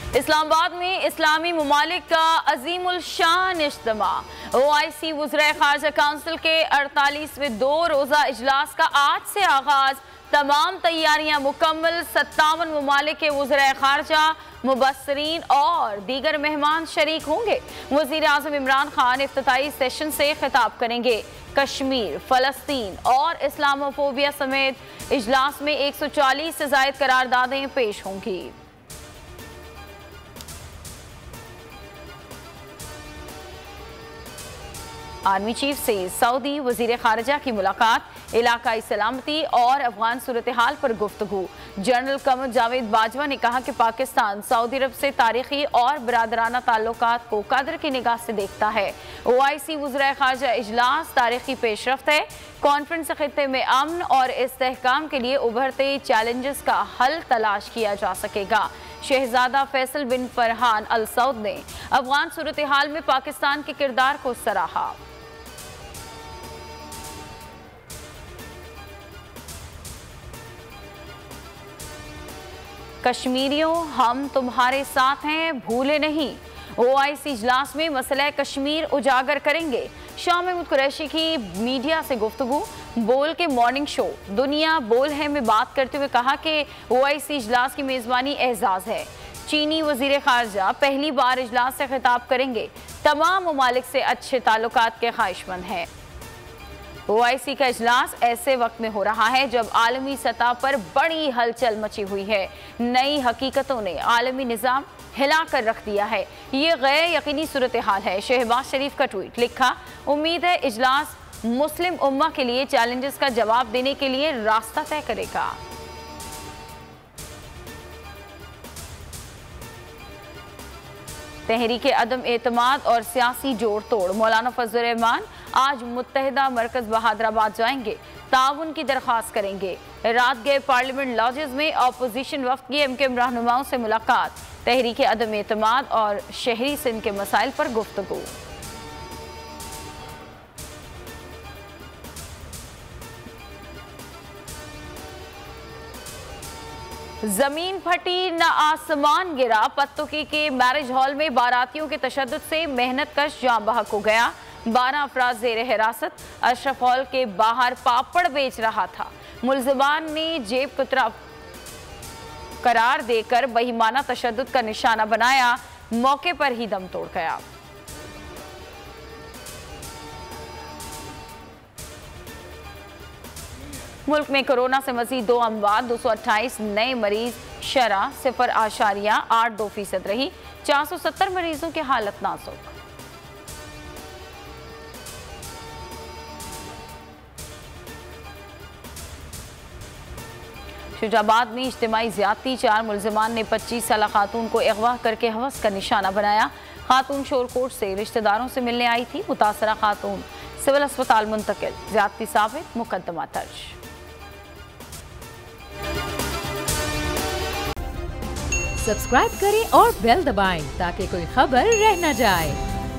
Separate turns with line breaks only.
इस्लामाबाद में इस्लामी ममालिक का अजीमुल शान इज्तिमा। OIC वज़ीर ख़ारजा काउंसिल के 48वें 2 रोज़ा इजलास का आज से आगाज। तमाम तैयारियां मुकम्मल। 57 ममालिक के वज़ीर ख़ारजा, मुबस्सिरीन और दीगर मेहमान शरीक होंगे। वज़ीर आज़म इमरान खान इफ्तिताई सेशन से खिताब करेंगे। कश्मीर, फ़लस्तीन और इस्लामोफोबिया समेत इजलास में 140 से ज़ायद करारदादें पेश होंगी। आर्मी चीफ से सऊदी वज़ीर ख़ारजा की मुलाकात। इलाकाई सलामती और अफगान सूरत हाल पर गुफ्तगू। जनरल कमर जावेद बाजवा ने कहा कि पाकिस्तान सऊदी अरब से तारीखी और बरादराना ताल्लुकात को कदर की निगाह से देखता है। OIC वज़ीर ख़ारजा इजलास तारीखी पेशरफ्त है। कॉन्फ्रेंस खित्ते में अमन और इस्तेहकाम के लिए उभरते चैलेंजेस का हल तलाश किया जा सकेगा। शहजादा फैसल बिन फरहान अल सऊद ने अफगान सूरत हाल में पाकिस्तान के किरदार को सराहा। कश्मीरियों, हम तुम्हारे साथ हैं, भूले नहीं। OIC इजलास में मसला कश्मीर उजागर करेंगे। शाह महमूद कुरैशी की मीडिया से गुफ्तगू। बोल के मॉर्निंग शो दुनिया बोल है में बात करते हुए कहा कि OIC इजलास की मेज़बानी एजाज़ है। चीनी वज़ीर ख़ारजा पहली बार इजलास से खिताब करेंगे। तमाम ममालिक से अच्छे ताल्लुकात के ख्वाहिशमंद हैं। OIC का इजलास ऐसे वक्त में हो रहा है जब आलमी सतह पर बड़ी हलचल मची हुई है। नई हकीकतों ने आलमी निज़ाम हिला कर रख दिया है। ये गैर यकीनी सूरत हाल है। शहबाज शरीफ का ट्वीट लिखा, उम्मीद है इजलास मुस्लिम उम्मा के लिए चैलेंजेस का जवाब देने के लिए रास्ता तय करेगा। तहरीके अदम एतमाद और सियासी जोड़ तोड़। मौलाना फजल रहमान आज मुत्तहिदा मरकज बहादुराबाद जाएंगे। ताउन की दरख्वास्त करेंगे। रात गए पार्लियामेंट लॉजेस में अपोजिशन वफ्द की MKM रहनुमाओं से मुलाकात। तहरीके अदम एतमाद और शहरी सिंध के मसाइल पर गुफ्तगू। जमीन फटी न आसमान गिरा। पत्तुकी के मैरिज हॉल में बारातियों के तशद्दुद से मेहनत कश जान बहक हो गया। 12 अफराद ज़ेर हिरासत। अशरफ हॉल के बाहर पापड़ बेच रहा था। मुल्ज़िमान ने जेब कुतरा करार देकर बेईमाना तशद्दुद का निशाना बनाया। मौके पर ही दम तोड़ गया। मुल्क में कोरोना से मजीद 2 अमवात। 228 नए मरीज। शरह 0.82% रही। 470 मरीजों की हालत नाजुक। शुजाबाद में इज्तिमाई ज़्यादती। 4 मुल्ज़िमान ने 25 साला खातून को अगवा करके हवस का निशाना बनाया। खातून शोरकोट से रिश्तेदारों से मिलने आई थी। मुतासरा खातून सिविल अस्पताल मुंतकिल। ज़्यादती साबित, मुकदमा दर्ज।
सब्सक्राइब करें और बेल दबाएं ताकि कोई खबर रह न जाए।